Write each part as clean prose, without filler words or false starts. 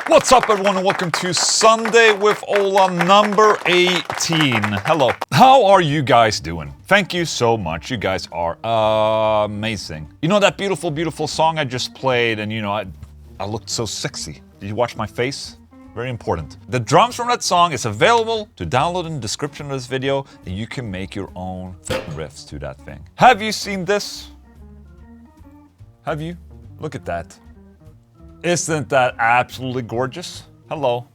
What's up, everyone, and welcome to Sunday with Ola number 18. Hello. How are you guys doing? Thank you so much. You guys are amazing. You know that beautiful, beautiful song I just played, and you know, I looked so sexy. Did you watch my face? Very important. The drums from that song is available to download in the description of this video, and you can make your own riffs to that thing. Have you seen this? Have you? Look at that. Isn't that absolutely gorgeous? Hello.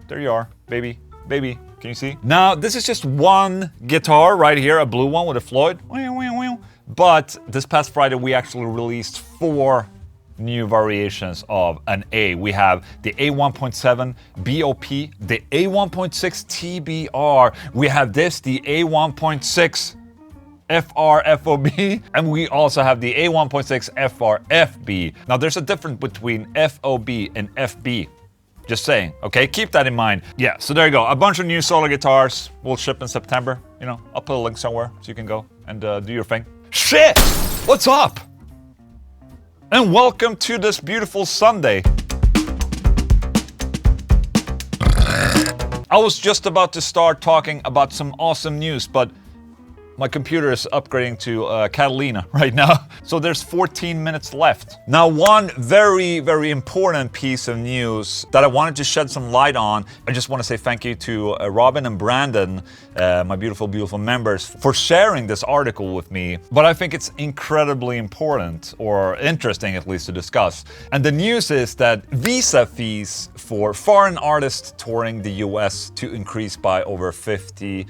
There you are, baby. Baby, can you see? Now, this is just one guitar right here, a blue one with a Floyd. But this past Friday, we actually released 4 new variations of an A. We have the A1.7 BOP, the A1.6 TBR. We have this, the A1.6 FR-FOB, and we also have the A1.6 FR-FB. Now there's a difference between FOB and FB. Just saying, okay? Keep that in mind. Yeah, so there you go. A bunch of new solo guitars will ship in September. You know, I'll put a link somewhere so you can go and do your thing. Shit! What's up? And welcome to this beautiful Sunday. I was just about to start talking about some awesome news, but my computer is upgrading to Catalina right now, so there's 14 minutes left. Now, one very, very important piece of news that I wanted to shed some light on. I just want to say thank you to Robin and Brandon, my beautiful, beautiful members, for sharing this article with me. But I think it's incredibly important, or interesting at least, to discuss. And the news is that visa fees for foreign artists touring the US to increase by over 50%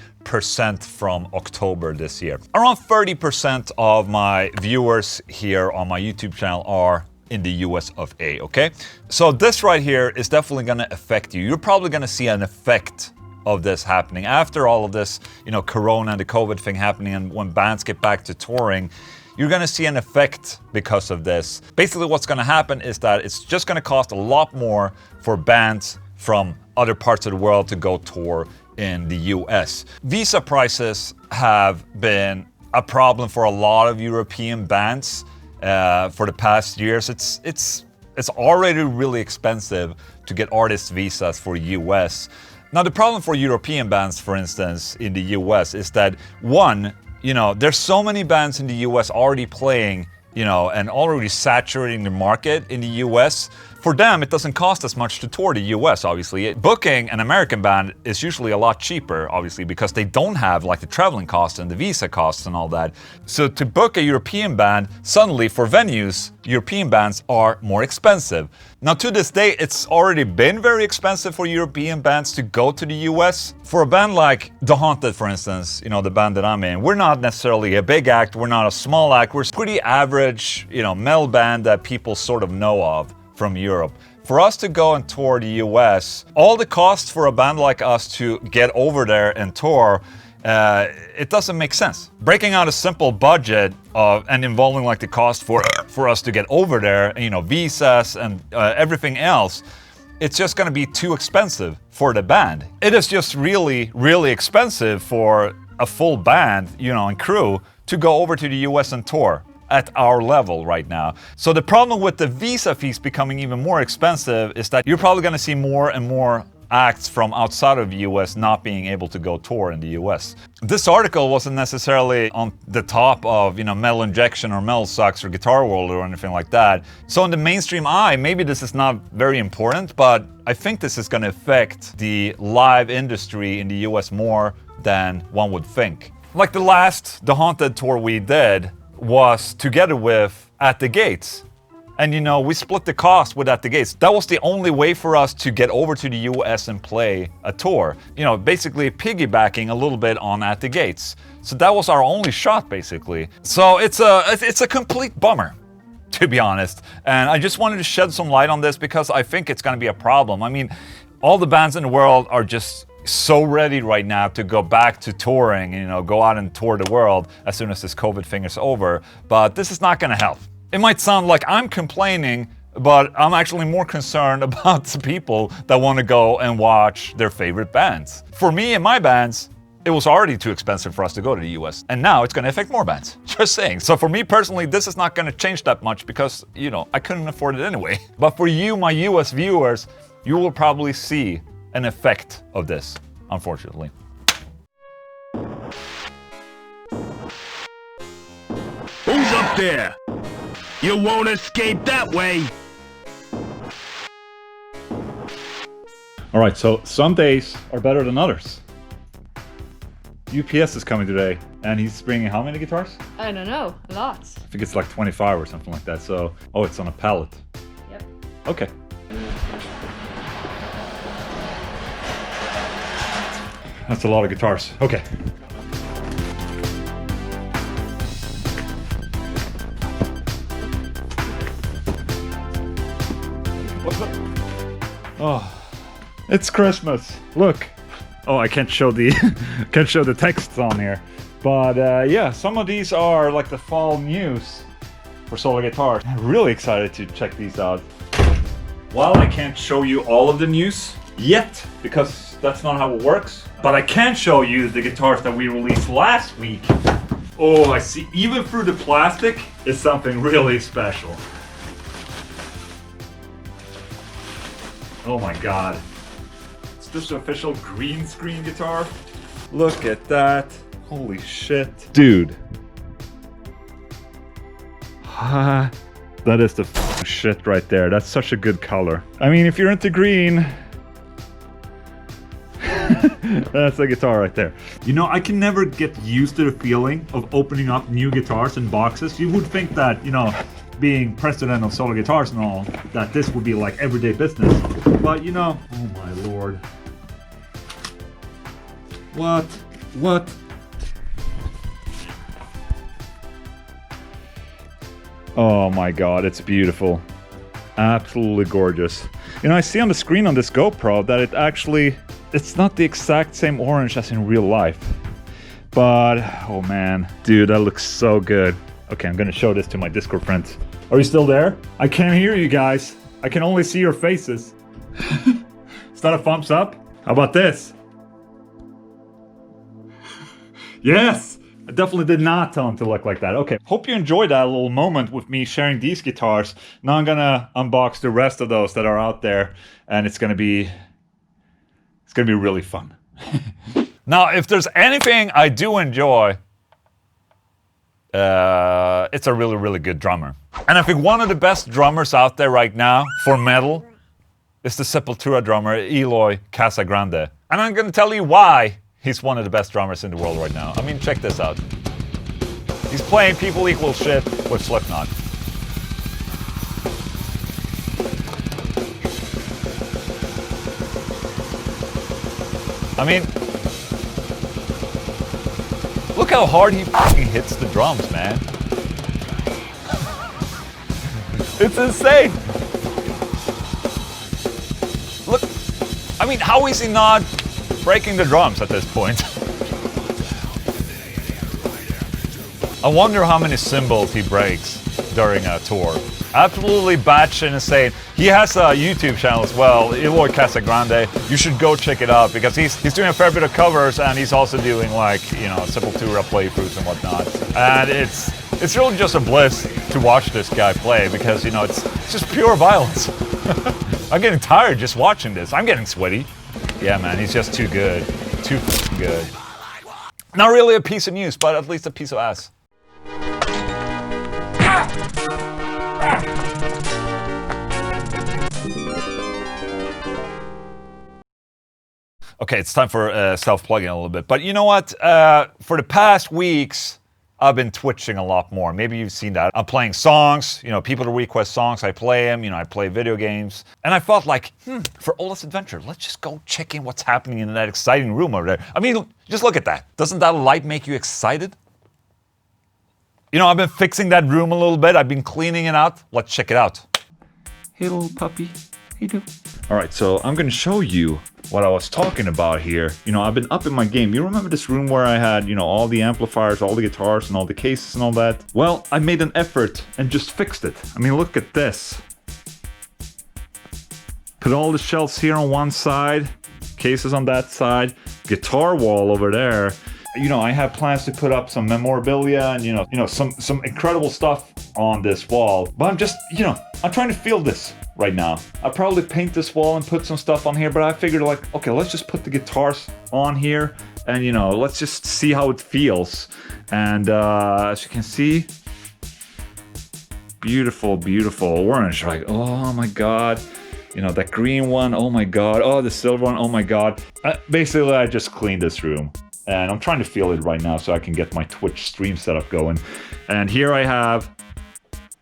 from October this year. Around 30% of my viewers here on my YouTube channel are in the US of A, okay? So this right here is definitely gonna affect you. You're probably gonna see an effect of this happening after all of this, you know, Corona and the COVID thing happening, and when bands get back to touring, you're gonna see an effect because of this. Basically what's gonna happen is that it's just gonna cost a lot more for bands from other parts of the world to go tour in the US. Visa prices have been a problem for a lot of European bands for the past years. It's already really expensive to get artist visas for US. Now the problem for European bands, for instance, in the US is that, one, you know, there's so many bands in the US already playing, you know, and already saturating the market in the US. For them, it doesn't cost as much to tour the US, obviously. Booking an American band is usually a lot cheaper, obviously, because they don't have like the traveling costs and the visa costs and all that. So to book a European band, suddenly for venues, European bands are more expensive. Now to this day, it's already been very expensive for European bands to go to the US. For a band like The Haunted, for instance, you know, the band that I'm in, we're not necessarily a big act, we're not a small act, we're a pretty average, you know, metal band that people sort of know of from Europe. For us to go and tour the US, all the costs for a band like us to get over there and tour, it doesn't make sense. Breaking out a simple budget and involving like the cost for us to get over there, you know, visas and everything else, it's just gonna be too expensive for the band. It is just really, really expensive for a full band, you know, and crew to go over to the US and tour at our level right now. So the problem with the visa fees becoming even more expensive is that you're probably gonna see more and more acts from outside of the US not being able to go tour in the US. This article wasn't necessarily on the top of, you know, Metal Injection or Metal Sucks or Guitar World or anything like that. So in the mainstream eye, maybe this is not very important, but I think this is gonna affect the live industry in the US more than one would think. Like the last The Haunted tour we did was together with At the Gates. And you know, we split the cost with At the Gates. That was the only way for us to get over to the US and play a tour. You know, basically piggybacking a little bit on At the Gates. So that was our only shot, basically. So it's a complete bummer, to be honest. And I just wanted to shed some light on this because I think it's gonna be a problem. I mean, all the bands in the world are just so ready right now to go back to touring, you know, go out and tour the world as soon as this COVID thing is over, but this is not gonna help. It might sound like I'm complaining, but I'm actually more concerned about the people that want to go and watch their favorite bands. For me and my bands, it was already too expensive for us to go to the US, and now it's gonna affect more bands. Just saying. So for me personally, this is not gonna change that much because, you know, I couldn't afford it anyway. But for you, my US viewers, you will probably see an effect of this, unfortunately. Who's up there? You won't escape that way. All right, so some days are better than others. UPS is coming today, and he's bringing how many guitars? I don't know, a lot. I think it's like 25 or something like that. So, oh, it's on a pallet. Yep. Okay. That's a lot of guitars. Okay. What's up? Oh, it's Christmas. Look. Oh, I can't show the can't show the text on here, but yeah, some of these are like the fall news for solar guitars. I'm really excited to check these out. While I can't show you all of the news yet, because that's not how it works, but I can show you the guitars that we released last week. Oh, I see. Even through the plastic is something really special. Oh my god. This official green screen guitar. Look at that. Holy shit. Dude. That is the shit right there. That's such a good color. I mean, if you're into green, that's the guitar right there. You know, I can never get used to the feeling of opening up new guitars in boxes. You would think that, you know, being president of solar guitars and all, that this would be like everyday business. But you know, oh my lord. What? Oh my god, it's beautiful. Absolutely gorgeous. You know, I see on the screen on this GoPro that it's not the exact same orange as in real life. But, oh man, dude, that looks so good. Okay, I'm gonna show this to my Discord friends. Are you still there? I can't hear you guys. I can only see your faces. Is that a thumbs up? How about this? Yes! I definitely did not tell him to look like that. Okay, hope you enjoyed that little moment with me sharing these guitars. Now I'm gonna unbox the rest of those that are out there, and it's gonna be really fun. Now, if there's anything I do enjoy, it's a really, really good drummer. And I think one of the best drummers out there right now for metal is the Sepultura drummer, Eloy Casagrande. And I'm gonna tell you why he's one of the best drummers in the world right now. I mean, check this out. He's playing People Equal Shit with Slipknot. I mean, look how hard he fucking hits the drums, man. It's insane. Look, I mean, how is he not breaking the drums at this point? I wonder how many cymbals he breaks during a tour. Absolutely batshit insane. He has a YouTube channel as well, Eloy Casagrande. You should go check it out because he's doing a fair bit of covers, and he's also doing, like, you know, Sepultura playthroughs and whatnot. And it's really just a bliss to watch this guy play because, you know, it's just pure violence. I'm getting tired just watching this. I'm getting sweaty. Yeah, man, he's just too good. Too good. Not really a piece of news, but at least a piece of ass. Okay, it's time for self-plugging a little bit. But you know what? For the past weeks, I've been twitching a lot more. Maybe you've seen that. I'm playing songs. You know, people request songs, I play them. You know, I play video games. And I felt like, for Ola's Adventure, let's just go check in what's happening in that exciting room over there. I mean, just look at that. Doesn't that light make you excited? You know, I've been fixing that room a little bit. I've been cleaning it out. Let's check it out. Hey, little puppy. Hey, dude. All right, so I'm gonna show you what I was talking about here. You know, I've been up in my game. You remember this room where I had, you know, all the amplifiers, all the guitars, and all the cases and all that? Well, I made an effort and just fixed it. I mean, look at this. Put all the shelves here on one side, cases on that side, guitar wall over there. You know, I have plans to put up some memorabilia and, you know, some incredible stuff on this wall. But I'm just, you know, I'm trying to feel this right now. I'll probably paint this wall and put some stuff on here, but I figured like, okay, let's just put the guitars on here and, you know, let's just see how it feels. And as you can see, beautiful, beautiful orange, like, oh my God. You know, that green one, oh my God. Oh, the silver one, oh my God. Basically, I just cleaned this room. And I'm trying to feel it right now so I can get my Twitch stream setup going. And here I have,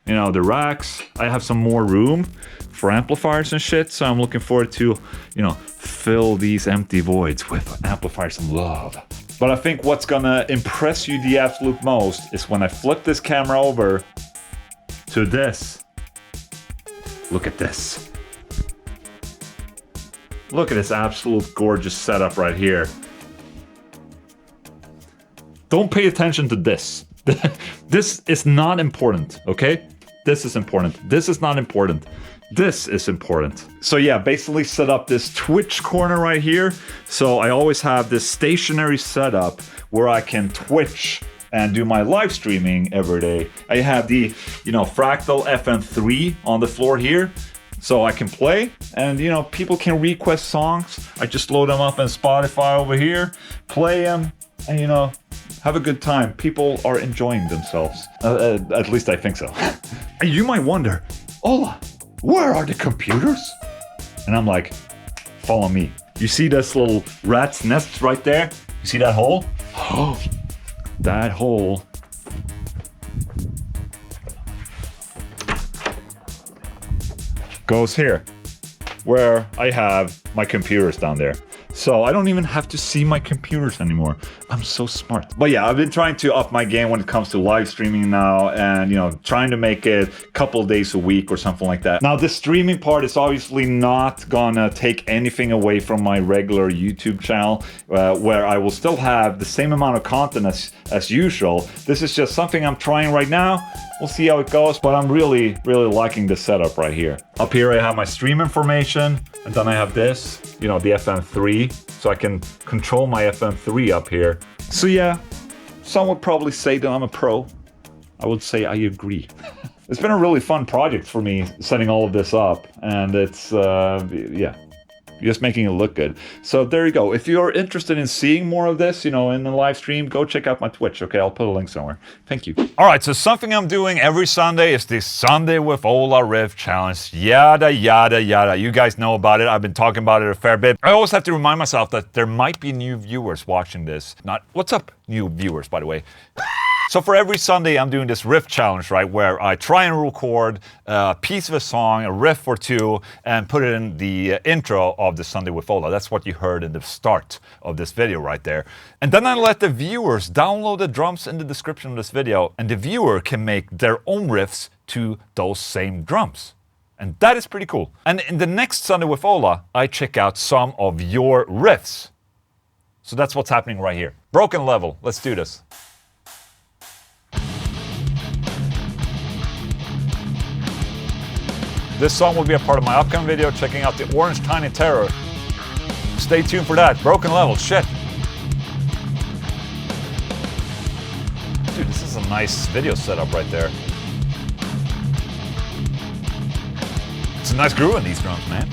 you know, the racks. I have some more room for amplifiers and shit. So I'm looking forward to, you know, fill these empty voids with amplifiers and love. But I think what's gonna impress you the absolute most is when I flip this camera over to this. Look at this. Look at this absolute gorgeous setup right here. Don't pay attention to this. This is not important, okay? This is important. This is not important. This is important. So yeah, basically set up this Twitch corner right here. So I always have this stationary setup where I can Twitch and do my live streaming every day. I have the, you know, Fractal FM3 on the floor here. So I can play and, you know, people can request songs. I just load them up on Spotify over here, play them, and, you know, have a good time. People are enjoying themselves. At least I think so. And you might wonder, Ola, where are the computers? And I'm like, follow me. You see this little rat's nest right there? You see that hole? Oh, that hole. Goes here, where I have my computers down there. So I don't even have to see my computers anymore. I'm so smart. But yeah, I've been trying to up my game when it comes to live streaming now and, you know, trying to make it a couple days a week or something like that. Now, the streaming part is obviously not gonna take anything away from my regular YouTube channel, where I will still have the same amount of content as usual. This is just something I'm trying right now. We'll see how it goes, but I'm really liking the setup right here. Up here I have my stream information, and then I have this, you know, the FM3, so I can control my FM3 up here. So yeah, some would probably say that I'm a pro. I would say I agree. It's been a really fun project for me, setting all of this up, and it's, yeah, just making it look good. So there you go. If you're interested in seeing more of this, you know, in the live stream, go check out my Twitch, okay? I'll put a link somewhere. Thank you. All right, so something I'm doing every Sunday is the Sunday with Ola Riff Challenge. Yada, yada, yada. You guys know about it. I've been talking about it a fair bit. I always have to remind myself that there might be new viewers watching this. What's up, new viewers, by the way? So for every Sunday, I'm doing this riff challenge, right, where I try and record a piece of a song, a riff or two, and put it in the intro of the Sunday with Ola. That's what you heard in the start of this video right there. And then I let the viewers download the drums in the description of this video, and the viewer can make their own riffs to those same drums. And that is pretty cool. And in the next Sunday with Ola, I check out some of your riffs. So that's what's happening right here. Broken level, let's do this. This song will be a part of my upcoming video, checking out the Orange Tiny Terror. Stay tuned for that. Broken level, shit. Dude, this is a nice video setup right there. It's a nice groove in these drums, man.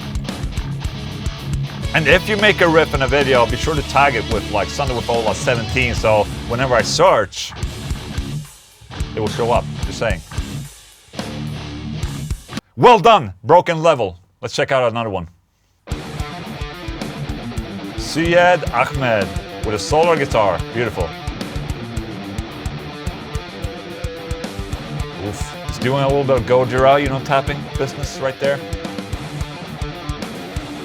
And if you make a riff in a video, be sure to tag it with like Sunday with Ola 17, so whenever I search, it will show up, just saying. Well done, broken level. Let's check out another one. Syed Ahmed with a solar guitar. Beautiful. Oof. He's doing a little bit of Gojira, you know, tapping business right there.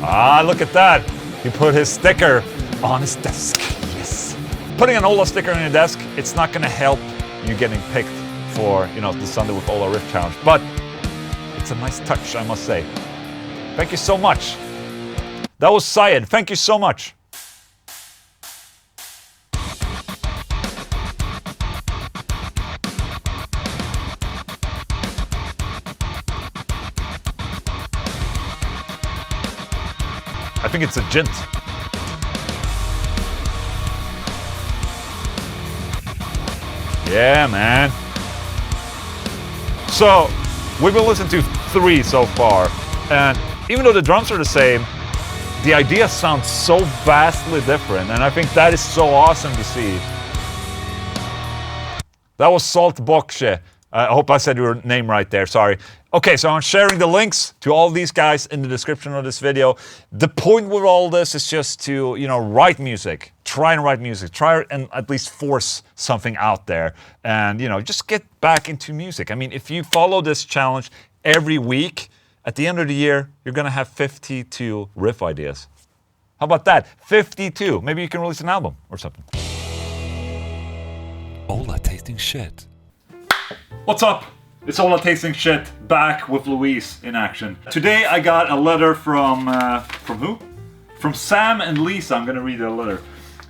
Ah, look at that. He put his sticker on his desk. Yes. Putting an Ola sticker on your desk, it's not going to help you getting picked for, you know, the Sunday with Ola Riff Challenge, but it's a nice touch, I must say. Thank you so much. That was Syed. Thank you so much. I think it's a gent. Yeah, man. So, we've been listening to 3 so far. And even though the drums are the same, the idea sounds so vastly different, and I think that is so awesome to see. That was Zsolt Bőcze. I hope I said your name right there, sorry. Okay, so I'm sharing the links to all these guys in the description of this video. The point with all this is just to, you know, write music. Try and write music. Try and at least force something out there. And, you know, just get back into music. I mean, if you follow this challenge every week, at the end of the year, you're gonna have 52 riff ideas. How about that? 52. Maybe you can release an album or something. Ola Tasting Shit. What's up? It's Ola Tasting Shit, back with Louise in action. Today I got a letter from who? From Sam and Lisa. I'm gonna read their letter.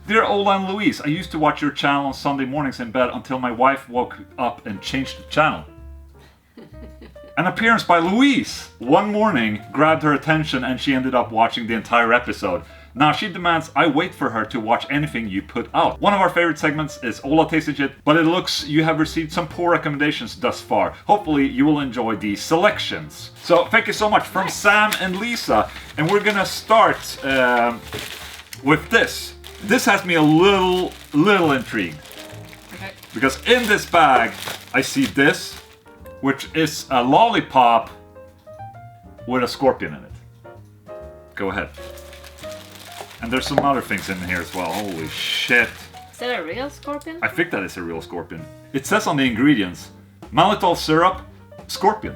Dear Ola and Louise, I used to watch your channel on Sunday mornings in bed until my wife woke up and changed the channel. An appearance by Louise one morning grabbed her attention and she ended up watching the entire episode. Now she demands I wait for her to watch anything you put out. One of our favorite segments is Ola Tasting Shit, but it looks you have received some poor recommendations thus far. Hopefully you will enjoy these selections. So thank you so much from Sam and Lisa. And we're gonna start with this. This has me a little intrigued. Okay. Because in this bag I see this, which is a lollipop with a scorpion in it. Go ahead. And there's some other things in here as well. Holy shit. Is that a real scorpion? I think that is a real scorpion. It says on the ingredients, mannitol syrup, scorpion.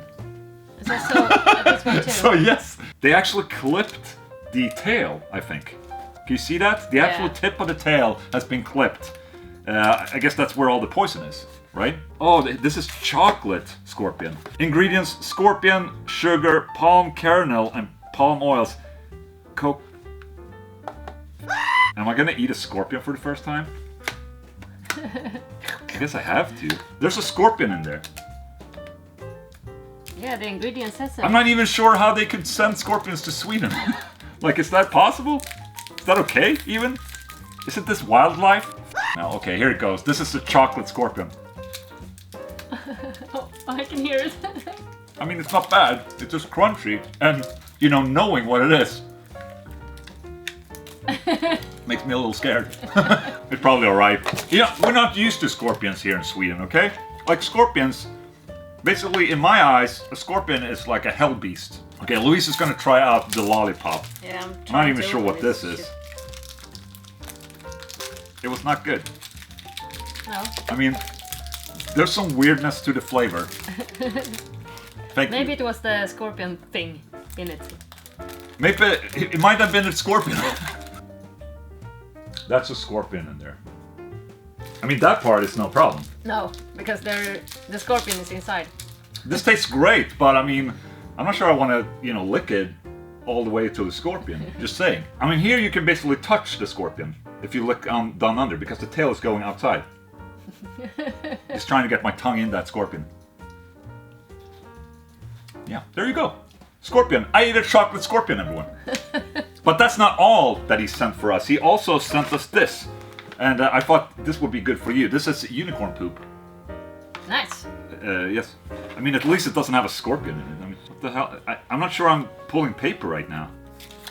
Is that so? This one too? So yes, they actually clipped the tail, I think. Can you see that? The actual tip of the tail has been clipped. I guess that's where all the poison is. Right? Oh, this is chocolate scorpion. Ingredients: scorpion, sugar, palm kernel, and palm oils. Coke. Am I gonna eat a scorpion for the first time? I guess I have to. There's a scorpion in there. Yeah, the ingredient says so. I'm not even sure how they could send scorpions to Sweden. Like, is that possible? Is that okay, even? Isn't this wildlife? No, okay, here it goes. This is the chocolate scorpion. Oh, I can hear it. I mean, it's not bad. It's just crunchy. And, you know, knowing what it is makes me a little scared. It's probably alright. You know, we're not used to scorpions here in Sweden, okay? Like, scorpions, basically, in my eyes, a scorpion is like a hell beast. Okay, Louise is gonna try out the lollipop. Yeah, I'm not even sure what this is. It was not good. No. I mean, there's some weirdness to the flavor. Maybe it was the scorpion thing in it. Maybe it might have been a scorpion. That's a scorpion in there. I mean, that part is no problem. No, because the scorpion is inside. This tastes great, but I mean, I'm not sure I want to, you know, lick it all the way to the scorpion. Just saying. I mean, here you can basically touch the scorpion if you lick down under, because the tail is going outside. Just trying to get my tongue in that scorpion. Yeah, there you go. Scorpion. I ate a chocolate scorpion, everyone. But that's not all that he sent for us. He also sent us this. And I thought this would be good for you. This is unicorn poop. Nice. Yes. I mean, at least it doesn't have a scorpion in it. I mean, what the hell? I'm not sure I'm pulling paper right now.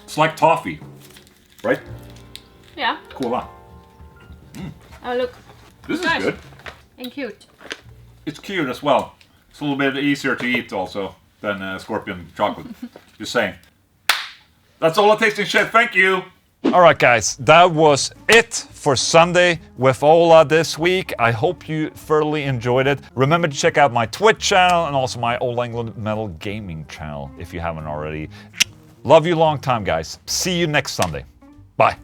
It's like toffee. Right? Yeah. Cool. Oh, look. This is Nice. good. And cute. It's cute as well. It's a little bit easier to eat also than scorpion chocolate. Just saying. That's Ola Tasting Shit. Thank you. Alright guys, that was it for Sunday with Ola this week. I hope you thoroughly enjoyed it. Remember to check out my Twitch channel and also my Ola Englund Metal Gaming channel if you haven't already. Love you long time guys. See you next Sunday. Bye.